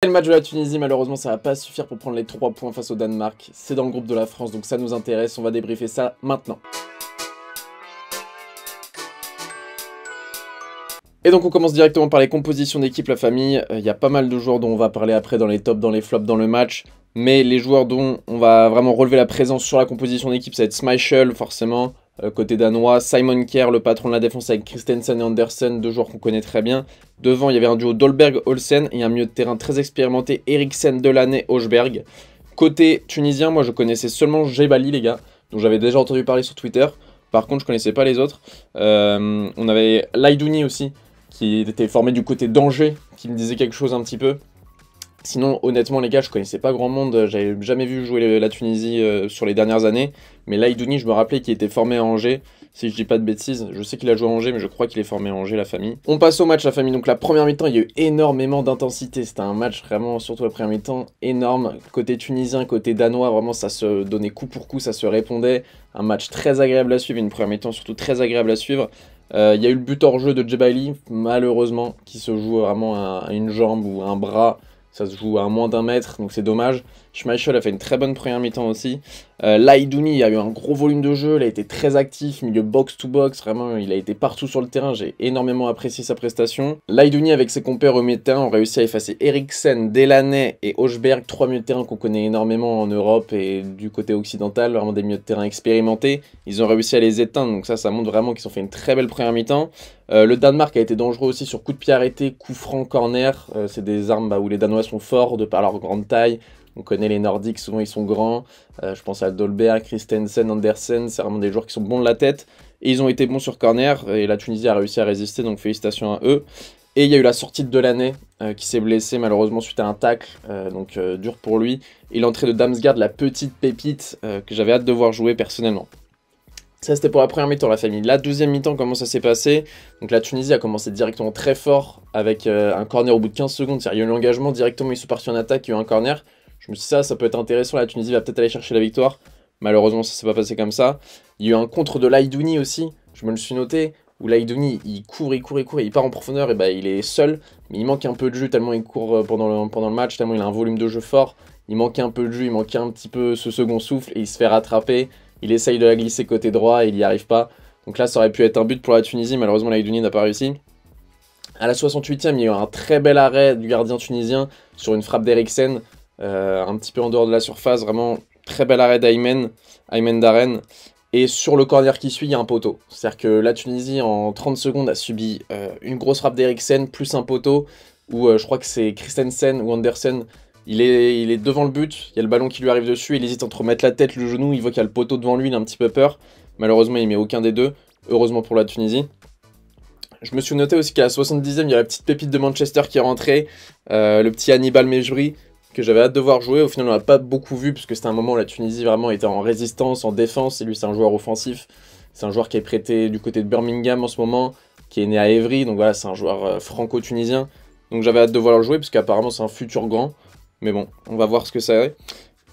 Le match de la Tunisie, malheureusement, ça va pas suffire pour prendre les 3 points face au Danemark. C'est dans le groupe de la France, donc ça nous intéresse. On va débriefer ça maintenant. Et donc on commence directement par les compositions d'équipe, la famille. Il y a pas mal de joueurs dont on va parler après dans les tops, dans les flops, dans le match. Mais les joueurs dont on va vraiment relever la présence sur la composition d'équipe, ça va être Schmeichel, forcément, côté danois. Simon Kjær, le patron de la défense avec Christensen et Andersen, deux joueurs qu'on connaît très bien. Devant, il y avait un duo Dolberg-Olsen et un milieu de terrain très expérimenté, Eriksen, Delaney-Højbjerg. Côté tunisien, moi je connaissais seulement Jebali, les gars, dont j'avais déjà entendu parler sur Twitter. Par contre, je connaissais pas les autres. On avait Laidouni aussi, qui était formé du côté d'Angers, qui me disait quelque chose un petit peu. Sinon, honnêtement, les gars, je connaissais pas grand monde. J'avais jamais vu jouer la Tunisie sur les dernières années. Mais Laidouni, je me rappelais qu'il était formé à Angers. Si je dis pas de bêtises, je sais qu'il a joué à Angers, mais je crois qu'il est formé à Angers, la famille. On passe au match, la famille. Donc la première mi-temps, il y a eu énormément d'intensité. C'était un match vraiment, surtout la première mi-temps, énorme. Côté tunisien, côté danois, vraiment, ça se donnait coup pour coup, ça se répondait. Un match très agréable à suivre, une première mi-temps surtout très agréable à suivre. Il y a eu le but hors jeu de Jebali, malheureusement, qui se joue vraiment à une jambe ou à un bras. Ça se joue à moins d'1 mètre, donc c'est dommage. Schmeichel a fait une très bonne première mi-temps aussi. Laidouni a eu un gros volume de jeu, il a été très actif, milieu box-to-box, vraiment il a été partout sur le terrain, j'ai énormément apprécié sa prestation. Laidouni avec ses compères au milieu de terrain ont réussi à effacer Eriksen, Delaney et Højbjerg, 3 milieux de terrain qu'on connaît énormément en Europe et du côté occidental, vraiment des milieux de terrain expérimentés. Ils ont réussi à les éteindre, donc ça montre vraiment qu'ils ont fait une très belle première mi-temps. Le Danemark a été dangereux aussi sur coup de pied arrêté, coup franc, corner. C'est des armes où les Danois sont forts de par leur grande taille. On connaît les Nordiques, souvent ils sont grands. Je pense à Dolberg, Christensen, Andersen. C'est vraiment des joueurs qui sont bons de la tête. Et ils ont été bons sur corner. Et la Tunisie a réussi à résister, donc félicitations à eux. Et il y a eu la sortie de Delaney qui s'est blessé malheureusement suite à un tacle. Donc dur pour lui. Et l'entrée de Damsgaard, la petite pépite que j'avais hâte de voir jouer personnellement. Ça, c'était pour la première mi-temps, la famille. La deuxième mi-temps, comment ça s'est passé? Donc la Tunisie a commencé directement très fort avec un corner au bout de 15 secondes. Il y a eu l'engagement, directement ils sont partis en attaque, il y a eu un corner. Je me suis dit ça peut être intéressant, la Tunisie va peut-être aller chercher la victoire. Malheureusement, ça s'est pas passé comme ça. Il y a eu un contre de Laidouni aussi, je me le suis noté, où Laidouni, il court, il part en profondeur, et il est seul. Mais il manque un peu de jeu tellement il court pendant le match, tellement il a un volume de jeu fort. Il manquait un peu de jeu, il manquait un petit peu ce second souffle, et il se fait rattraper. Il essaye de la glisser côté droit et il n'y arrive pas. Donc là, ça aurait pu être un but pour la Tunisie. Malheureusement, Laidouni n'a pas réussi. À la 68e, il y a eu un très bel arrêt du gardien tunisien sur une frappe d'Eriksen. Un petit peu en dehors de la surface. Vraiment, très bel arrêt d'Aymen Darren. Et sur le corner qui suit, il y a un poteau. C'est-à-dire que la Tunisie, en 30 secondes, a subi une grosse frappe d'Eriksen plus un poteau. Où je crois que c'est Christensen ou Andersen. Il est devant le but, il y a le ballon qui lui arrive dessus, il hésite entre mettre la tête, le genou, il voit qu'il y a le poteau devant lui, il a un petit peu peur. Malheureusement, il met aucun des deux, heureusement pour la Tunisie. Je me suis noté aussi qu'à la 70e, il y a la petite pépite de Manchester qui est rentrée, le petit Hannibal Mejbri, que j'avais hâte de voir jouer. Au final, on l'a pas beaucoup vu, puisque c'était un moment où la Tunisie vraiment était en résistance, en défense, et lui c'est un joueur offensif. C'est un joueur qui est prêté du côté de Birmingham en ce moment, qui est né à Évry, donc voilà, c'est un joueur franco-tunisien. Donc j'avais hâte de voir le jouer, parce qu'apparemment c'est un futur grand. Mais bon, on va voir ce que ça est.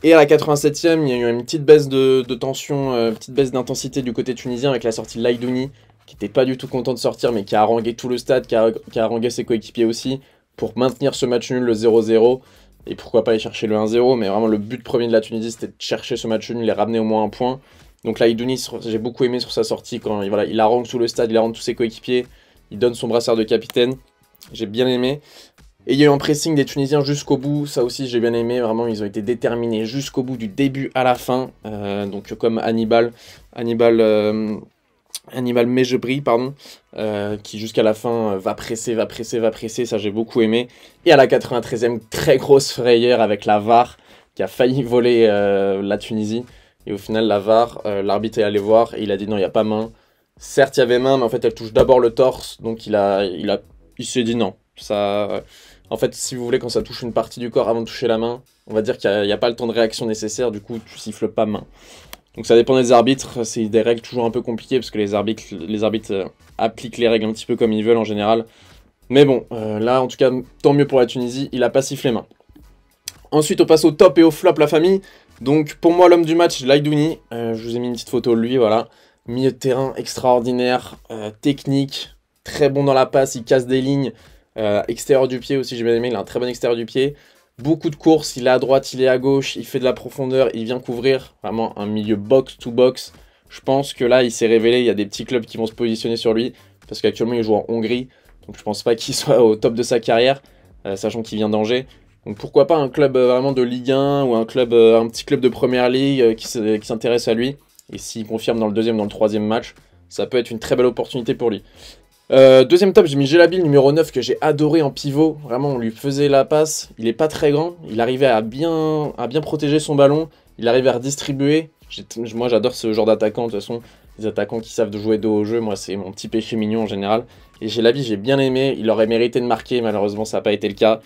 Et à la 87e, il y a eu une petite baisse de tension, petite baisse d'intensité du côté tunisien avec la sortie de Laidouni, qui n'était pas du tout content de sortir, mais qui a harangué tout le stade, qui a harangué ses coéquipiers aussi, pour maintenir ce match nul, le 0-0. Et pourquoi pas aller chercher le 1-0, mais vraiment le but premier de la Tunisie, c'était de chercher ce match nul, les ramener au moins un point. Donc Laidouni, j'ai beaucoup aimé sur sa sortie, quand il harangue tout le stade, il harangue tous ses coéquipiers, il donne son brassard de capitaine. J'ai bien aimé. Et il y a eu un pressing des Tunisiens jusqu'au bout, ça aussi j'ai bien aimé, vraiment ils ont été déterminés jusqu'au bout, du début à la fin, donc comme Hannibal Mejbri, pardon, qui jusqu'à la fin va presser, ça j'ai beaucoup aimé. Et à la 93e, très grosse frayeur avec la VAR, qui a failli voler la Tunisie, et au final la VAR, l'arbitre est allé voir, et il a dit non, il n'y a pas main. Certes il y avait main, mais en fait elle touche d'abord le torse, donc il s'est dit non, ça... En fait, si vous voulez, quand ça touche une partie du corps avant de toucher la main, on va dire qu'il n'y a pas le temps de réaction nécessaire, du coup, tu siffles pas main. Donc ça dépend des arbitres, c'est des règles toujours un peu compliquées, parce que les arbitres appliquent les règles un petit peu comme ils veulent en général. Mais bon, là, en tout cas, tant mieux pour la Tunisie, il a pas sifflé main. Ensuite, on passe au top et au flop, la famille. Donc, pour moi, l'homme du match, Laidouni. Je vous ai mis une petite photo de lui, voilà. Milieu de terrain extraordinaire, technique, très bon dans la passe, il casse des lignes. Extérieur du pied aussi, j'ai bien aimé, il a un très bon extérieur du pied. Beaucoup de courses, il est à droite, il est à gauche, il fait de la profondeur, il vient couvrir. Vraiment un milieu box-to-box. Je pense que là, il s'est révélé, il y a des petits clubs qui vont se positionner sur lui, parce qu'actuellement, il joue en Hongrie. Donc je pense pas qu'il soit au top de sa carrière, sachant qu'il vient d'Angers. Donc pourquoi pas un club vraiment de Ligue 1 ou un petit club de Première Ligue qui s'intéresse à lui. Et s'il confirme dans le deuxième, dans le troisième match, ça peut être une très belle opportunité pour lui. Deuxième top, j'ai mis Gelabil numéro 9 que j'ai adoré en pivot. Vraiment, on lui faisait la passe. Il est pas très grand. Il arrivait à bien protéger son ballon. Il arrivait à redistribuer. Moi, j'adore ce genre d'attaquant. De toute façon, les attaquants qui savent de jouer dos au jeu, moi, c'est mon petit péché mignon en général. Et Gelabil, j'ai bien aimé. Il aurait mérité de marquer. Malheureusement, ça n'a pas été le cas.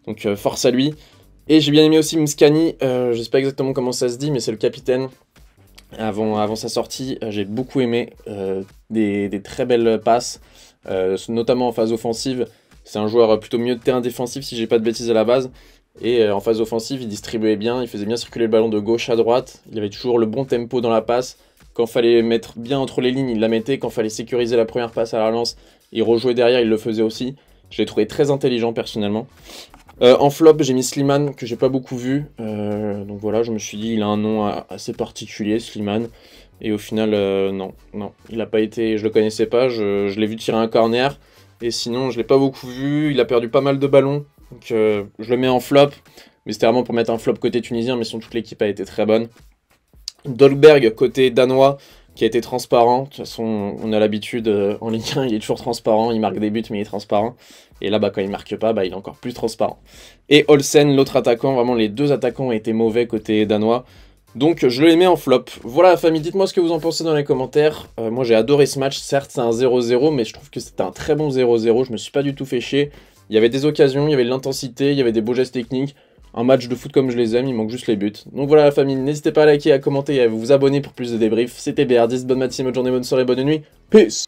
Donc, force à lui. Et j'ai bien aimé aussi Mskani. Je sais pas exactement comment ça se dit, mais c'est le capitaine. Avant sa sortie, j'ai beaucoup aimé. Des très belles passes. Notamment en phase offensive. C'est un joueur plutôt milieu de terrain défensif si j'ai pas de bêtises à la base. Et en phase offensive, il distribuait bien, il faisait bien circuler le ballon de gauche à droite. Il avait toujours le bon tempo dans la passe. Quand fallait mettre bien entre les lignes, il la mettait. Quand fallait sécuriser la première passe à la relance, il rejouait derrière, il le faisait aussi. Je l'ai trouvé très intelligent personnellement. En flop, j'ai mis Slimane, que j'ai pas beaucoup vu. Donc voilà, je me suis dit, il a un nom assez particulier, Slimane. Et au final, non, il n'a pas été, je le connaissais pas, je l'ai vu tirer un corner, et sinon je l'ai pas beaucoup vu, il a perdu pas mal de ballons, donc je le mets en flop, mais c'était vraiment pour mettre un flop côté tunisien, mais sinon toute l'équipe a été très bonne. Dolberg, côté danois, qui a été transparent, de toute façon on a l'habitude, en Ligue 1 il est toujours transparent, il marque des buts mais il est transparent, et là quand il marque pas, il est encore plus transparent. Et Olsen, l'autre attaquant, vraiment les deux attaquants ont été mauvais côté danois, donc je les mets en flop. Voilà la famille, dites-moi ce que vous en pensez dans les commentaires. Moi j'ai adoré ce match, certes c'est un 0-0, mais je trouve que c'était un très bon 0-0, je me suis pas du tout fait chier. Il y avait des occasions, il y avait de l'intensité, il y avait des beaux gestes techniques. Un match de foot comme je les aime, il manque juste les buts. Donc voilà la famille, n'hésitez pas à liker, à commenter et à vous abonner pour plus de débriefs. C'était BR10, bonne matinée, bonne journée, bonne soirée, bonne nuit. Peace!